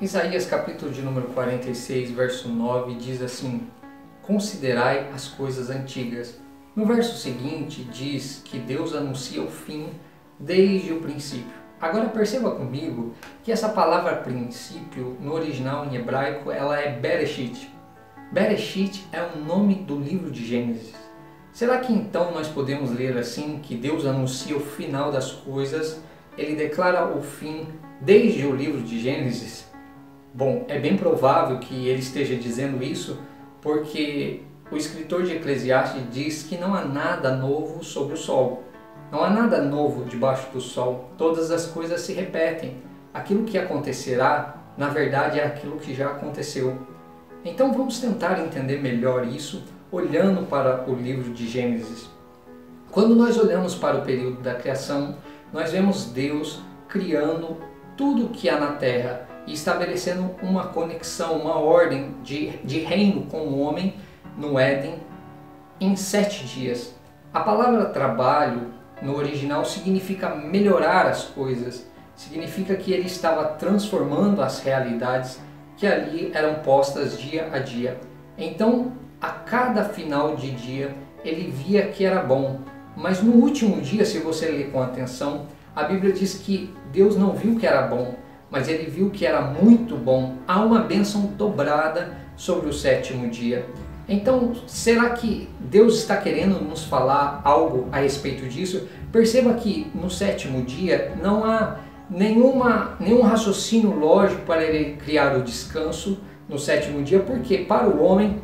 Isaías capítulo de número 46, verso 9 diz assim: considerai as coisas antigas. No verso seguinte diz que Deus anuncia o fim desde o princípio. Agora perceba comigo que essa palavra princípio no original em hebraico ela é Bereshit. Bereshit é o nome do livro de Gênesis. Será que então nós podemos ler assim que Deus anuncia o final das coisas, ele declara o fim desde o livro de Gênesis? Bom, é bem provável que ele esteja dizendo isso porque o escritor de Eclesiastes diz que não há nada novo sob o sol. Não há nada novo debaixo do sol. Todas as coisas se repetem. Aquilo que acontecerá, na verdade, é aquilo que já aconteceu. Então vamos tentar entender melhor isso olhando para o livro de Gênesis. Quando nós olhamos para o período da criação, nós vemos Deus criando tudo o que há na terra e estabelecendo uma conexão, uma ordem de reino com o homem no Éden em 7 dias. A palavra trabalho no original significa melhorar as coisas, significa que ele estava transformando as realidades que ali eram postas dia a dia. Então, a cada final de dia, ele via que era bom. Mas no último dia, se você ler com atenção, a Bíblia diz que Deus não viu que era bom, mas ele viu que era muito bom. Há uma bênção dobrada sobre o 7º dia. Então, será que Deus está querendo nos falar algo a respeito disso? Perceba que no 7º dia não há nenhum raciocínio lógico para ele criar o descanso no 7º dia, porque para o homem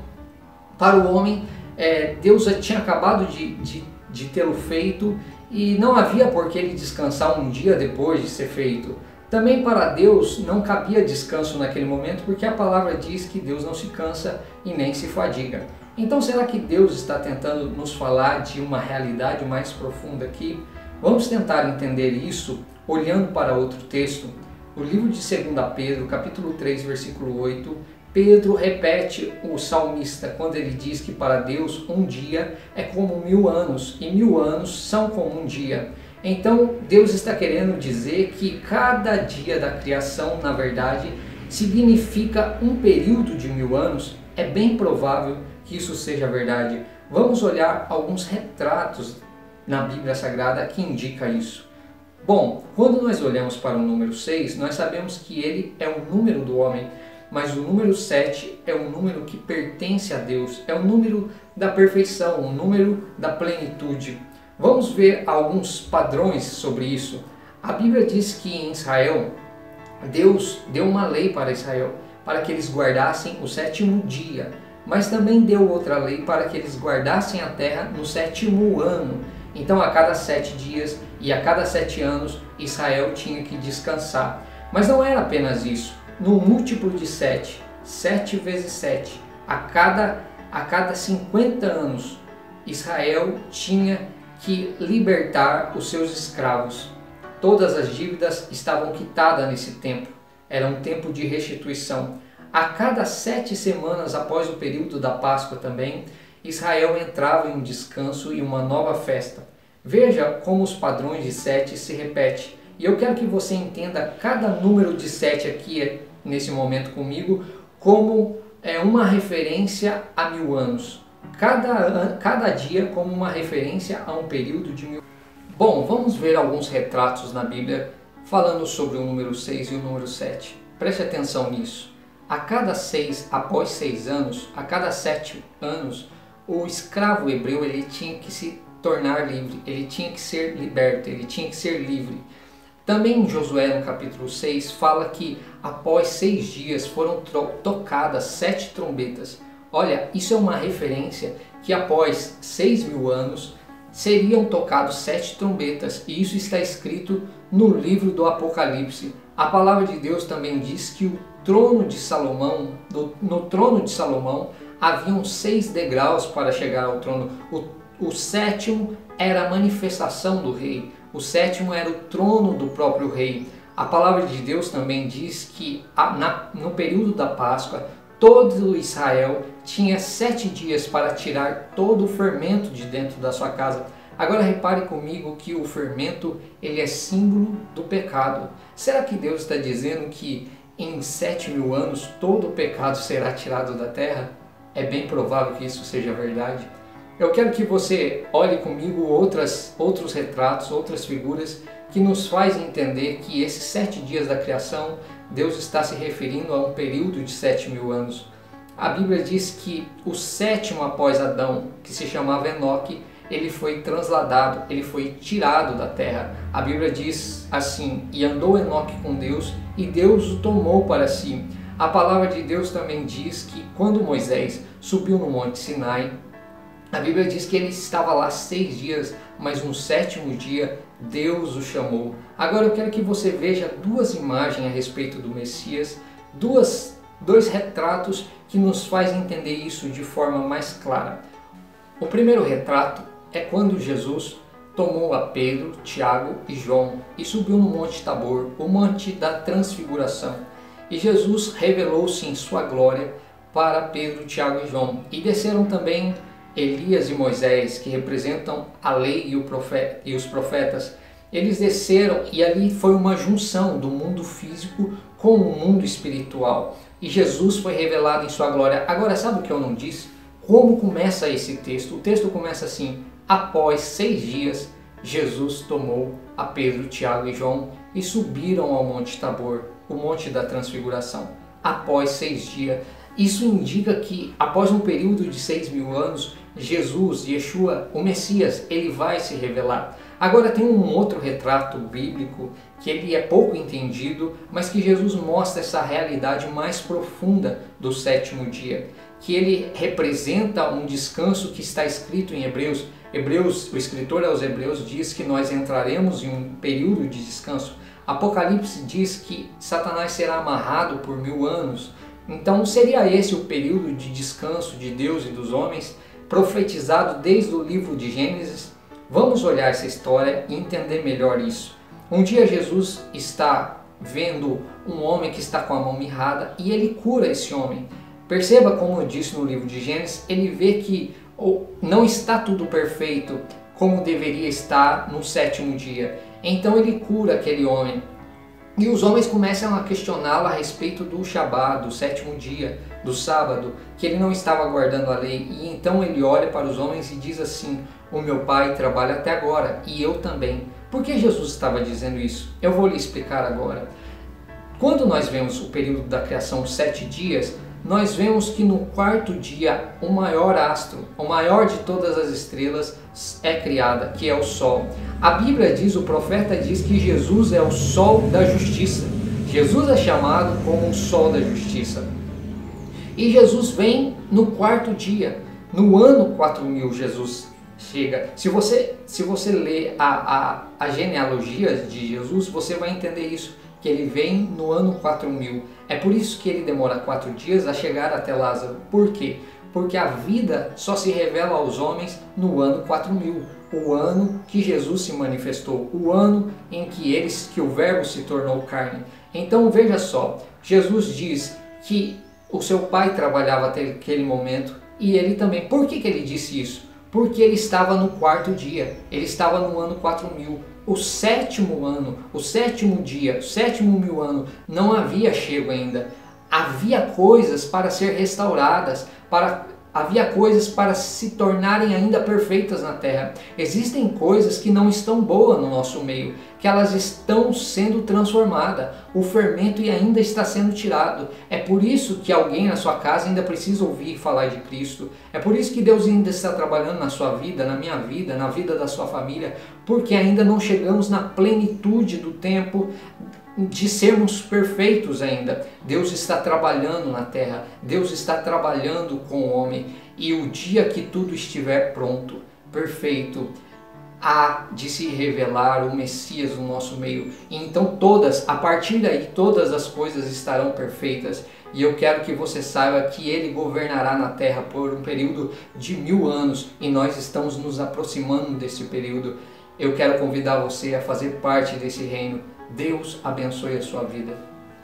Deus já tinha acabado de tê-lo feito e não havia por que ele descansar um dia depois de ser feito. Também para Deus não cabia descanso naquele momento, porque a palavra diz que Deus não se cansa e nem se fadiga. Então será que Deus está tentando nos falar de uma realidade mais profunda aqui? Vamos tentar entender isso olhando para outro texto. O livro de 2 Pedro, capítulo 3, versículo 8, Pedro repete o salmista quando ele diz que para Deus um dia é como 1000 anos e 1000 anos são como um dia. Então Deus está querendo dizer que cada dia da criação, na verdade, significa um período de 1000 anos. É bem provável que isso seja verdade. Vamos olhar alguns retratos na Bíblia Sagrada que indicam isso. Bom, quando nós olhamos para o número 6, nós sabemos que ele é o número do homem, mas o número 7 é um número que pertence a Deus, é o número da perfeição, o número da plenitude. Vamos ver alguns padrões sobre isso. A Bíblia diz que em Israel, Deus deu uma lei para Israel, para que eles guardassem o 7º dia, mas também deu outra lei para que eles guardassem a terra no 7º ano. Então a cada 7 dias e a cada 7 anos, Israel tinha que descansar. Mas não era apenas isso. No múltiplo de 7, 7 vezes 7, a cada 50 anos, Israel tinha que libertar os seus escravos. Todas as dívidas estavam quitadas nesse tempo. Era um tempo de restituição. A cada 7 semanas após o período da Páscoa também, Israel entrava em um descanso e uma nova festa. Veja como os padrões de 7 se repetem. E eu quero que você entenda cada número de 7 aqui, nesse momento comigo, como uma referência a 1000 anos. Cada dia como uma referência a um período de 1000 anos. Bom, vamos ver alguns retratos na Bíblia falando sobre o número 6 e o número 7. Preste atenção nisso. A cada 6, após 6 anos, a cada 7 anos, o escravo hebreu ele tinha que se tornar livre, ele tinha que ser liberto, ele tinha que ser livre. Também em Josué, no capítulo 6, fala que após 6 dias foram tocadas 7 trombetas. Olha, isso é uma referência que após 6.000 anos seriam tocados 7 trombetas, e isso está escrito no livro do Apocalipse. A palavra de Deus também diz que o trono de Salomão, no trono de Salomão, haviam 6 degraus para chegar ao trono. O 7º era a manifestação do rei, o 7º era o trono do próprio rei. A palavra de Deus também diz que no período da Páscoa, todo Israel tinha 7 dias para tirar todo o fermento de dentro da sua casa. Agora repare comigo que o fermento ele é símbolo do pecado. Será que Deus está dizendo que em 7.000 anos todo o pecado será tirado da terra? É bem provável que isso seja verdade. Eu quero que você olhe comigo outros retratos, outras figuras que nos fazem entender que esses 7 dias da criação, Deus está se referindo a um período de 7.000 anos. A Bíblia diz que o 7º após Adão, que se chamava Enoque, ele foi transladado, ele foi tirado da terra. A Bíblia diz assim: e andou Enoque com Deus, e Deus o tomou para si. A palavra de Deus também diz que quando Moisés subiu no Monte Sinai, a Bíblia diz que ele estava lá 6 dias, mas no 7º dia Deus o chamou. Agora eu quero que você veja 2 imagens a respeito do Messias, dois retratos que nos fazem entender isso de forma mais clara. O primeiro retrato é quando Jesus tomou a Pedro, Tiago e João e subiu no Monte Tabor, o Monte da Transfiguração. E Jesus revelou-se em sua glória para Pedro, Tiago e João. E desceram também Elias e Moisés, que representam a lei e os profetas. Eles desceram e ali foi uma junção do mundo físico com o mundo espiritual. E Jesus foi revelado em sua glória. Agora, sabe o que eu não disse? Como começa esse texto? O texto começa assim: após 6 dias, Jesus tomou a Pedro, Tiago e João e subiram ao Monte Tabor, o Monte da Transfiguração. Após 6 dias. Isso indica que após um período de 6.000 anos, Jesus, Yeshua, o Messias, ele vai se revelar. Agora tem um outro retrato bíblico que ele é pouco entendido, mas que Jesus mostra essa realidade mais profunda do 7º dia, que ele representa um descanso que está escrito em Hebreus. O escritor aos Hebreus diz que nós entraremos em um período de descanso. Apocalipse diz que Satanás será amarrado por 1000 anos. Então seria esse o período de descanso de Deus e dos homens, profetizado desde o livro de Gênesis? Vamos olhar essa história e entender melhor isso. Um dia Jesus está vendo um homem que está com a mão mirrada e ele cura esse homem. Perceba como eu disse no livro de Gênesis, ele vê que não está tudo perfeito como deveria estar no 7º dia. Então ele cura aquele homem. E os homens começam a questioná-lo a respeito do Shabá, do 7º dia, do sábado, que ele não estava guardando a lei. E então ele olha para os homens e diz assim: o meu pai trabalha até agora e eu também. Por que Jesus estava dizendo isso? Eu vou lhe explicar agora. Quando nós vemos o período da criação, 7 dias, nós vemos que no 4º dia o maior astro, o maior de todas as estrelas é criada, que é o Sol. A Bíblia diz, o profeta diz que Jesus é o Sol da Justiça. Jesus é chamado como o Sol da Justiça. E Jesus vem no 4º dia. No ano 4000 Jesus chega. Se você ler a genealogia de Jesus, você vai entender isso, que ele vem no ano 4000. É por isso que ele demora 4 dias a chegar até Lázaro. Por quê? Porque a vida só se revela aos homens no ano 4000, o ano que Jesus se manifestou, o ano em que o verbo se tornou carne. Então veja só, Jesus diz que o seu pai trabalhava até aquele momento e ele também. Por que ele disse isso? Porque ele estava no 4º dia, ele estava no ano 4000. O 7º ano, o 7º dia, o 7.000 ano não havia chego ainda. Havia coisas para ser restauradas, havia coisas para se tornarem ainda perfeitas na terra. Existem coisas que não estão boas no nosso meio, que elas estão sendo transformadas. O fermento ainda está sendo tirado. É por isso que alguém na sua casa ainda precisa ouvir falar de Cristo. É por isso que Deus ainda está trabalhando na sua vida, na minha vida, na vida da sua família, porque ainda não chegamos na plenitude do tempo de sermos perfeitos ainda. Deus está trabalhando na terra, Deus está trabalhando com o homem, e o dia que tudo estiver pronto, perfeito, há de se revelar o Messias no nosso meio. E então a partir daí, todas as coisas estarão perfeitas. E eu quero que você saiba que Ele governará na terra por um período de 1000 anos, e nós estamos nos aproximando desse período. Eu quero convidar você a fazer parte desse reino. Deus abençoe a sua vida.